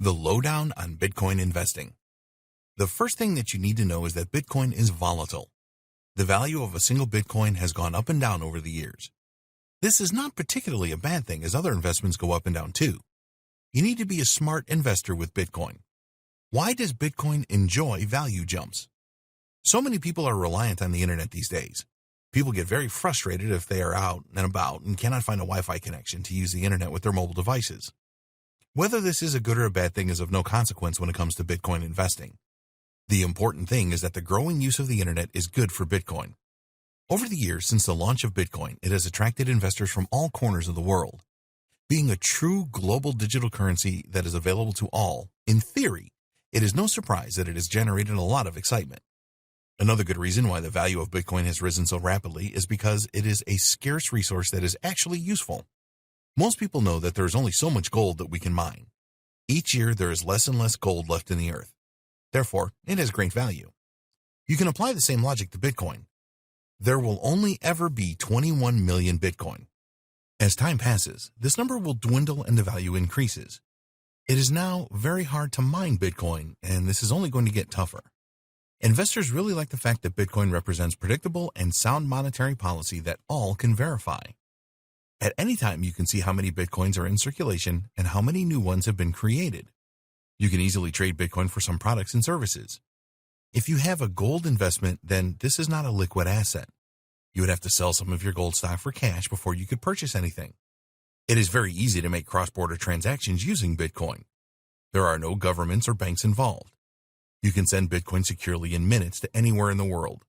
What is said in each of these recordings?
The lowdown on Bitcoin investing. The first thing that you need to know is that Bitcoin is volatile. The value of a single Bitcoin has gone up and down over the years. This is not particularly a bad thing, as other investments go up and down too. You need to be a smart investor with Bitcoin. Why does Bitcoin enjoy value jumps? So many people are reliant on the internet these days. People get very frustrated if they are out and about and cannot find a Wi-Fi connection to use the internet with their mobile devices. Whether this is a good or a bad thing is of no consequence when it comes to Bitcoin investing. The important thing is that the growing use of the internet is good for Bitcoin. Over the years since the launch of Bitcoin, it has attracted investors from all corners of the world. Being a true global digital currency that is available to all, in theory, it is no surprise that it has generated a lot of excitement. Another good reason why the value of Bitcoin has risen so rapidly is because it is a scarce resource that is actually useful. Most people know that there is only so much gold that we can mine. Each year there is less and less gold left in the earth. Therefore, it has great value. You can apply the same logic to Bitcoin. There will only ever be 21 million Bitcoin. As time passes, this number will dwindle and the value increases. It is now very hard to mine Bitcoin, and this is only going to get tougher. Investors really like the fact that Bitcoin represents predictable and sound monetary policy that all can verify. At any time, you can see how many Bitcoins are in circulation and how many new ones have been created. You can easily trade Bitcoin for some products and services. If you have a gold investment, then this is not a liquid asset. You would have to sell some of your gold stock for cash before you could purchase anything. It is very easy to make cross-border transactions using Bitcoin. There are no governments or banks involved. You can send Bitcoin securely in minutes to anywhere in the world.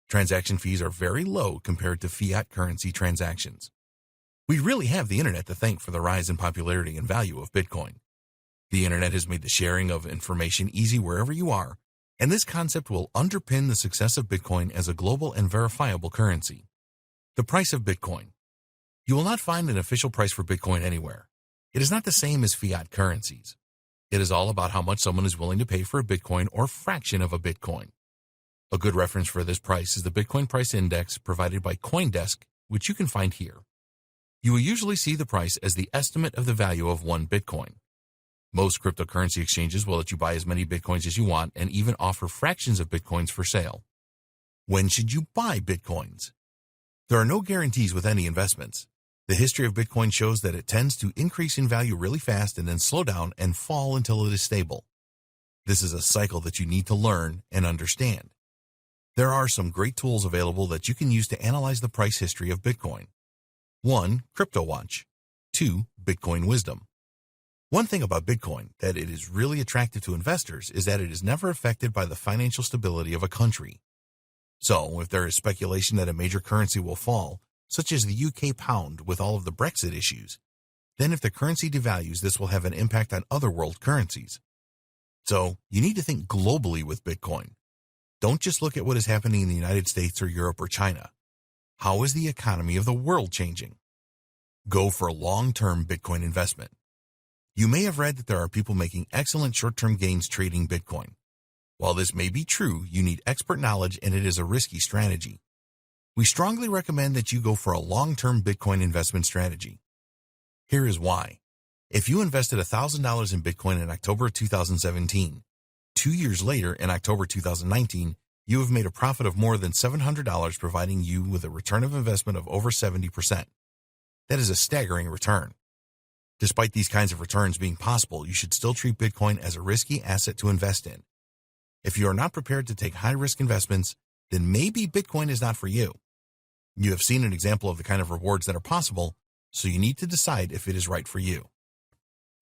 Transaction fees are very low compared to fiat currency transactions. We really have the internet to thank for the rise in popularity and value of Bitcoin. The internet has made the sharing of information easy wherever you are, and this concept will underpin the success of Bitcoin as a global and verifiable currency. The price of Bitcoin. You will not find an official price for Bitcoin anywhere. It is not the same as fiat currencies. It is all about how much someone is willing to pay for a Bitcoin or fraction of a Bitcoin. A good reference for this price is the Bitcoin Price Index provided by CoinDesk, which you can find here. You will usually see the price as the estimate of the value of one Bitcoin. Most cryptocurrency exchanges will let you buy as many Bitcoins as you want and even offer fractions of Bitcoins for sale. When should you buy Bitcoins? There are no guarantees with any investments. The history of Bitcoin shows that it tends to increase in value really fast and then slow down and fall until it is stable. This is a cycle that you need to learn and understand. There are some great tools available that you can use to analyze the price history of Bitcoin. 1. CryptoWatch. 2. Bitcoin Wisdom. One thing about Bitcoin that it is really attractive to investors is that it is never affected by the financial stability of a country. So, if there is speculation that a major currency will fall, such as the UK pound with all of the Brexit issues, then if the currency devalues, this will have an impact on other world currencies. So, you need to think globally with Bitcoin. Don't just look at what is happening in the United States or Europe or China. How is the economy of the world changing? Go for long-term Bitcoin investment. You may have read that there are people making excellent short-term gains trading Bitcoin. While this may be true, you need expert knowledge and it is a risky strategy. We strongly recommend that you go for a long-term Bitcoin investment strategy. Here is why. If you invested $1,000 in Bitcoin in October 2017, 2 years later in October 2019, you have made a profit of more than $700, providing you with a return of investment of over 70%. That is a staggering return. Despite these kinds of returns being possible, you should still treat Bitcoin as a risky asset to invest in. If you are not prepared to take high-risk investments, then maybe Bitcoin is not for you. You have seen an example of the kind of rewards that are possible, so you need to decide if it is right for you.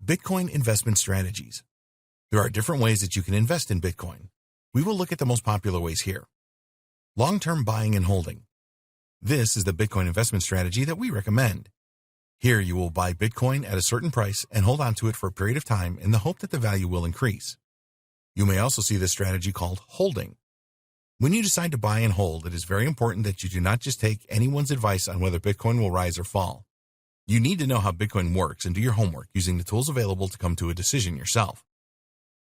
Bitcoin investment strategies. There are different ways that you can invest in Bitcoin. We will look at the most popular ways here. Long-term buying and holding. This is the Bitcoin investment strategy that we recommend. Here you will buy Bitcoin at a certain price and hold on to it for a period of time in the hope that the value will increase. You may also see this strategy called holding. When you decide to buy and hold, it is very important that you do not just take anyone's advice on whether Bitcoin will rise or fall. You need to know how Bitcoin works and do your homework using the tools available to come to a decision yourself.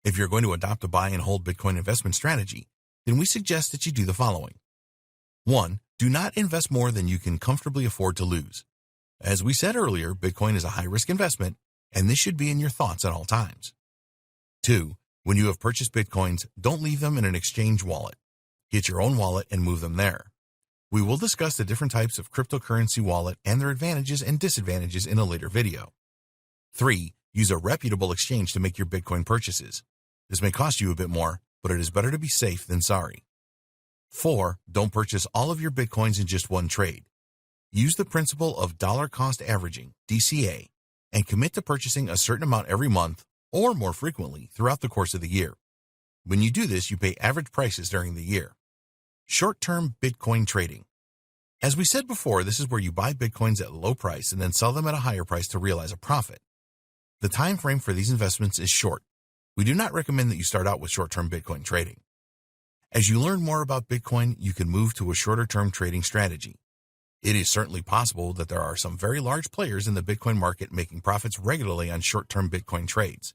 If you're going to adopt a buy and hold Bitcoin investment strategy, then we suggest that you do the following. 1. Do not invest more than you can comfortably afford to lose. As we said earlier, Bitcoin is a high-risk investment, and this should be in your thoughts at all times. 2. When you have purchased Bitcoins, don't leave them in an exchange wallet. Get your own wallet and move them there. We will discuss the different types of cryptocurrency wallet and their advantages and disadvantages in a later video. 3. Use a reputable exchange to make your Bitcoin purchases. This may cost you a bit more, but it is better to be safe than sorry. 4. Don't purchase all of your Bitcoins in just one trade. Use the principle of dollar cost averaging, DCA, and commit to purchasing a certain amount every month or more frequently throughout the course of the year. When you do this, you pay average prices during the year. Short-term Bitcoin trading. As we said before, this is where you buy Bitcoins at a low price and then sell them at a higher price to realize a profit. The time frame for these investments is short. We do not recommend that you start out with short-term Bitcoin trading. As you learn more about Bitcoin, you can move to a shorter-term trading strategy. It is certainly possible that there are some very large players in the Bitcoin market making profits regularly on short-term Bitcoin trades.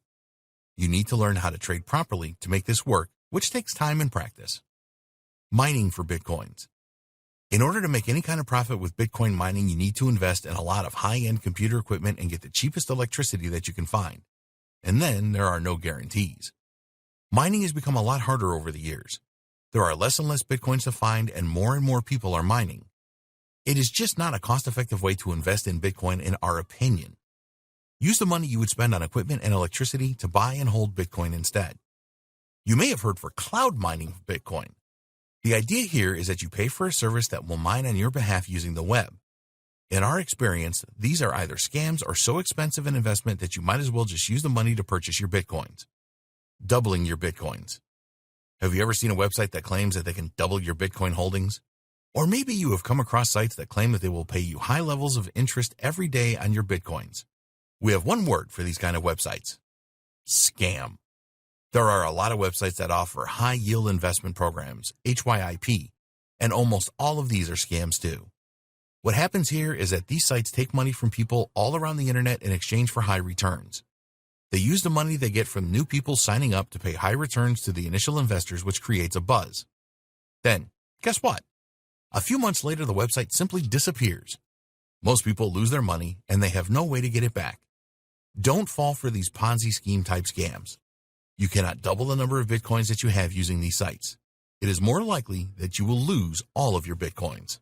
You need to learn how to trade properly to make this work, which takes time and practice. Mining for Bitcoins. In order to make any kind of profit with Bitcoin mining, you need to invest in a lot of high-end computer equipment and get the cheapest electricity that you can find. And then there are no guarantees. Mining has become a lot harder over the years. There are less and less Bitcoins to find and more people are mining. It is just not a cost-effective way to invest in Bitcoin in our opinion. Use the money you would spend on equipment and electricity to buy and hold Bitcoin instead. You may have heard for cloud mining of Bitcoin. The idea here is that you pay for a service that will mine on your behalf using the web. In our experience, these are either scams or so expensive an investment that you might as well just use the money to purchase your Bitcoins. Doubling your Bitcoins. Have you ever seen a website that claims that they can double your Bitcoin holdings? Or maybe you have come across sites that claim that they will pay you high levels of interest every day on your Bitcoins. We have one word for these kind of websites: scam. There are a lot of websites that offer high-yield investment programs, HYIP, and almost all of these are scams too. What happens here is that these sites take money from people all around the internet in exchange for high returns. They use the money they get from new people signing up to pay high returns to the initial investors, which creates a buzz. Then, guess what? A few months later, the website simply disappears. Most people lose their money and they have no way to get it back. Don't fall for these Ponzi scheme type scams. You cannot double the number of Bitcoins that you have using these sites. It is more likely that you will lose all of your Bitcoins.